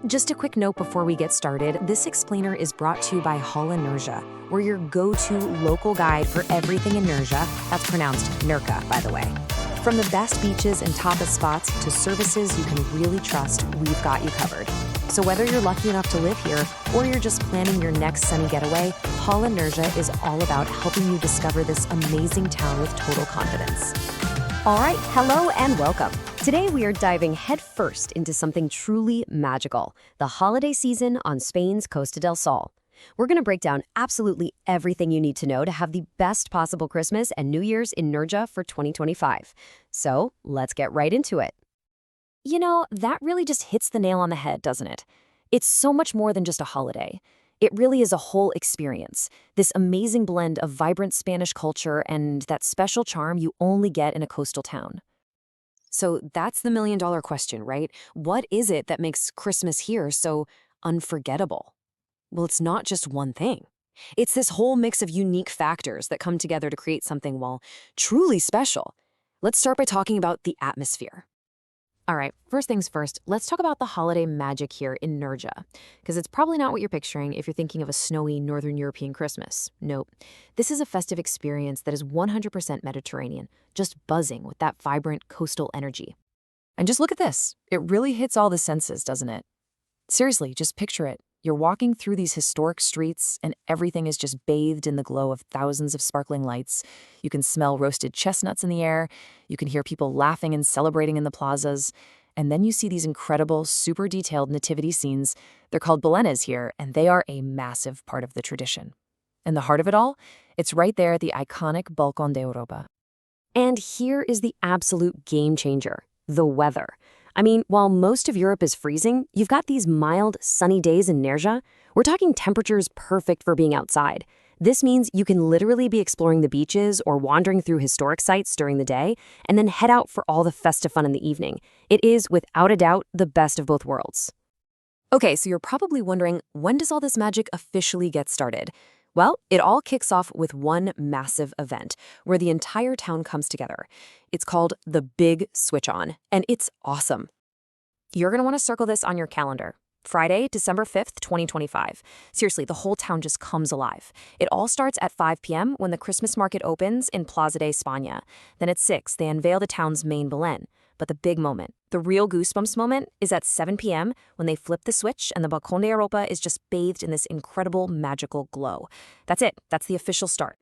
Just a quick note before we get started, this explainer is brought to you by Nerja, we're your go-to local guide for everything in Nerja. That's pronounced Nerja, by the way. From the best beaches and tapas spots to services you can really trust, we've got you covered. So whether you're lucky enough to live here or you're just planning your next sunny getaway, Nerja is all about helping you discover this amazing town with total confidence. All right, hello and welcome. Today we are diving headfirst into something truly magical, the holiday season on Spain's Costa del Sol. We're going to break down absolutely everything you need to know to have the best possible Christmas and New Year's in Nerja for 2025. So let's get right into it. You know, that really just hits the nail on the head, doesn't it? It's so much more than just a holiday. It really is a whole experience, this amazing blend of vibrant Spanish culture and that special charm you only get in a coastal town. So that's the million-dollar question, right? What is it that makes Christmas here so unforgettable? Well, it's not just one thing. It's this whole mix of unique factors that come together to create something, well, truly special. Let's start by talking about the atmosphere. All right, first things first, let's talk about the holiday magic here in Nerja, because it's probably not what you're picturing if you're thinking of a snowy Northern European Christmas. Nope. This is a festive experience that is 100% Mediterranean, just buzzing with that vibrant coastal energy. And just look at this. It really hits all the senses, doesn't it? Seriously, just picture it. You're walking through these historic streets, and everything is just bathed in the glow of thousands of sparkling lights. You can smell roasted chestnuts in the air. You can hear people laughing and celebrating in the plazas. And then you see these incredible, super detailed nativity scenes. They're called belenes here, and they are a massive part of the tradition. And the heart of it all? It's right there at the iconic Balcón de Europa. And here is the absolute game changer, the weather. I mean, while most of Europe is freezing, you've got these mild, sunny days in Nerja. We're talking temperatures perfect for being outside. This means you can literally be exploring the beaches or wandering through historic sites during the day, and then head out for all the festive fun in the evening. It is, without a doubt, the best of both worlds. Okay, so you're probably wondering, when does all this magic officially get started? Well, it all kicks off with one massive event where the entire town comes together. It's called the Big Switch On, and it's awesome. You're going to want to circle this on your calendar. Friday, December 5th, 2025. Seriously, the whole town just comes alive. It all starts at 5 p.m. when the Christmas market opens in Plaza de España. Then at 6, they unveil the town's main Belén. But the big moment, the real goosebumps moment, is at 7 p.m. when they flip the switch and the Balcón de Europa is just bathed in this incredible magical glow. That's it. That's the official start.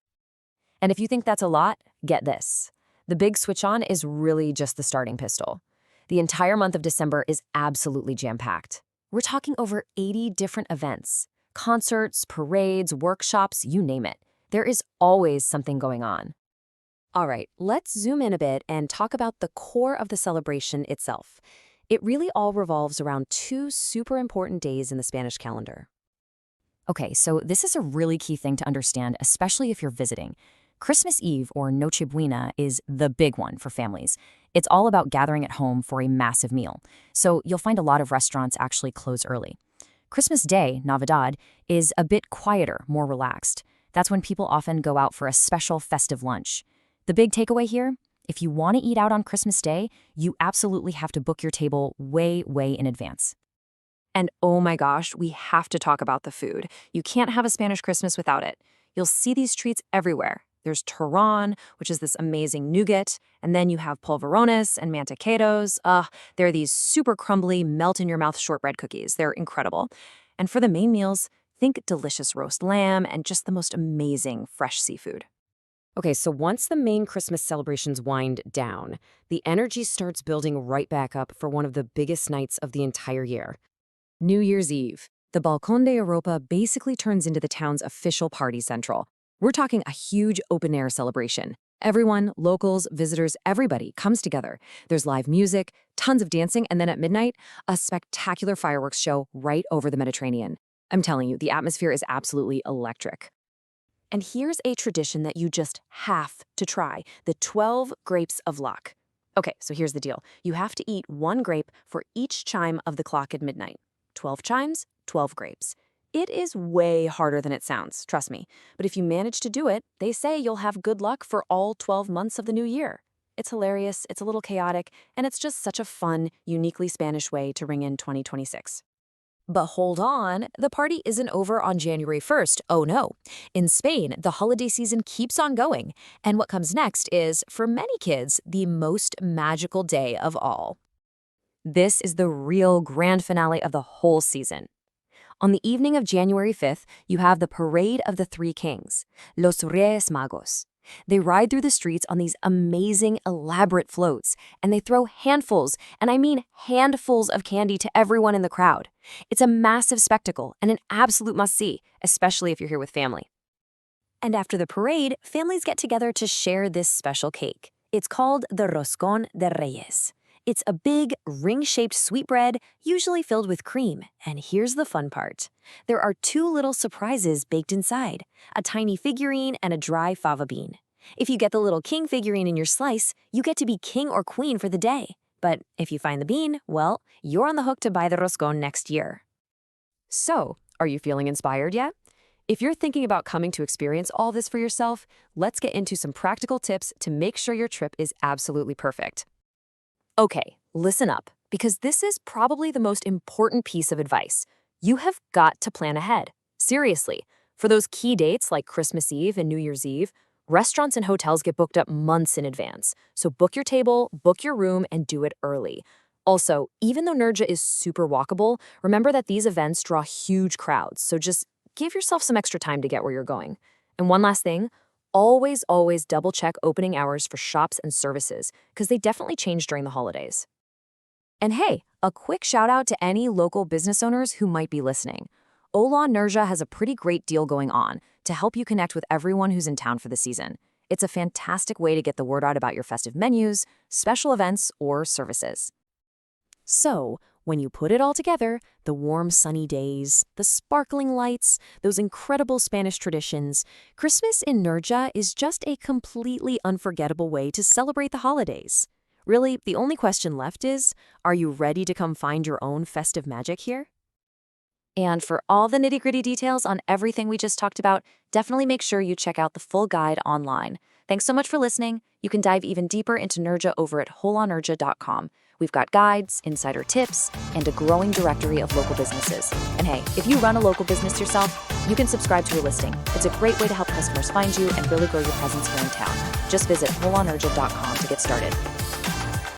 And if you think that's a lot, get this. The Big Switch On is really just the starting pistol. The entire month of December is absolutely jam-packed. We're talking over 80 different events, concerts, parades, workshops, you name it. There is always something going on. All right, let's zoom in a bit and talk about the core of the celebration itself. It really all revolves around two super important days in the Spanish calendar. Okay, so this is a really key thing to understand, especially if you're visiting. Christmas Eve, or Nochebuena, is the big one for families. It's all about gathering at home for a massive meal, so you'll find a lot of restaurants actually close early. Christmas Day, Navidad, is a bit quieter, more relaxed. That's when people often go out for a special festive lunch. The big takeaway here? If you want to eat out on Christmas Day, you absolutely have to book your table way, way in advance. And oh my gosh, we have to talk about the food. You can't have a Spanish Christmas without it. You'll see these treats everywhere. There's turrón, which is this amazing nougat, and then you have polvorones and mantecados. They're these super crumbly, melt-in-your-mouth shortbread cookies. They're incredible. And for the main meals, think delicious roast lamb and just the most amazing fresh seafood. Okay, so once the main Christmas celebrations wind down, the energy starts building right back up for one of the biggest nights of the entire year. New Year's Eve. The Balcón de Europa basically turns into the town's official party central. We're talking a huge open-air celebration. Everyone, locals, visitors, everybody comes together. There's live music, tons of dancing, and then at midnight, a spectacular fireworks show right over the Mediterranean. I'm telling you, the atmosphere is absolutely electric. And here's a tradition that you just have to try, the 12 grapes of luck. Okay, so here's the deal. You have to eat one grape for each chime of the clock at midnight. 12 chimes, 12 grapes. It is way harder than it sounds, trust me. But if you manage to do it, they say you'll have good luck for all 12 months of the new year. It's hilarious, it's a little chaotic, and it's just such a fun, uniquely Spanish way to ring in 2026. But hold on, the party isn't over on January 1st. Oh no. In Spain, the holiday season keeps on going. And what comes next is, for many kids, the most magical day of all. This is the real grand finale of the whole season. On the evening of January 5th, you have the Parade of the Three Kings, Los Reyes Magos. They ride through the streets on these amazing, elaborate floats, and they throw handfuls, and I mean handfuls of candy to everyone in the crowd. It's a massive spectacle and an absolute must-see, especially if you're here with family. And after the parade, families get together to share this special cake. It's called the Roscón de Reyes. It's a big, ring-shaped sweetbread, usually filled with cream. And here's the fun part. There are two little surprises baked inside, a tiny figurine and a dry fava bean. If you get the little king figurine in your slice, you get to be king or queen for the day. But if you find the bean, well, you're on the hook to buy the roscón next year. So, are you feeling inspired yet? If you're thinking about coming to experience all this for yourself, let's get into some practical tips to make sure your trip is absolutely perfect. Okay, listen up, because this is probably the most important piece of advice. You have got to plan ahead. Seriously, for those key dates like Christmas Eve and New Year's Eve, restaurants and hotels get booked up months in advance. So book your table, book your room, and do it early. Also, even though Nerja is super walkable, remember that these events draw huge crowds, so just give yourself some extra time to get where you're going. And one last thing, always double-check opening hours for shops and services, because they definitely change during the holidays. And hey, a quick shout out to any local business owners who might be listening. Hola Nerja has a pretty great deal going on to help you connect with everyone who's in town for the season. It's a fantastic way to get the word out about your festive menus, special events, or services. So, when you put it all together, the warm sunny days, the sparkling lights, those incredible Spanish traditions, Christmas in Nerja is just a completely unforgettable way to celebrate the holidays. Really, the only question left is, are you ready to come find your own festive magic here? And for all the nitty-gritty details on everything we just talked about, definitely make sure you check out the full guide online. Thanks so much for listening. You can dive even deeper into Nerja over at holanerja.com. We've got guides, insider tips, and a growing directory of local businesses. And hey, if you run a local business yourself, you can subscribe to a listing. It's a great way to help customers find you and really grow your presence here in town. Just visit holanerja.com to get started.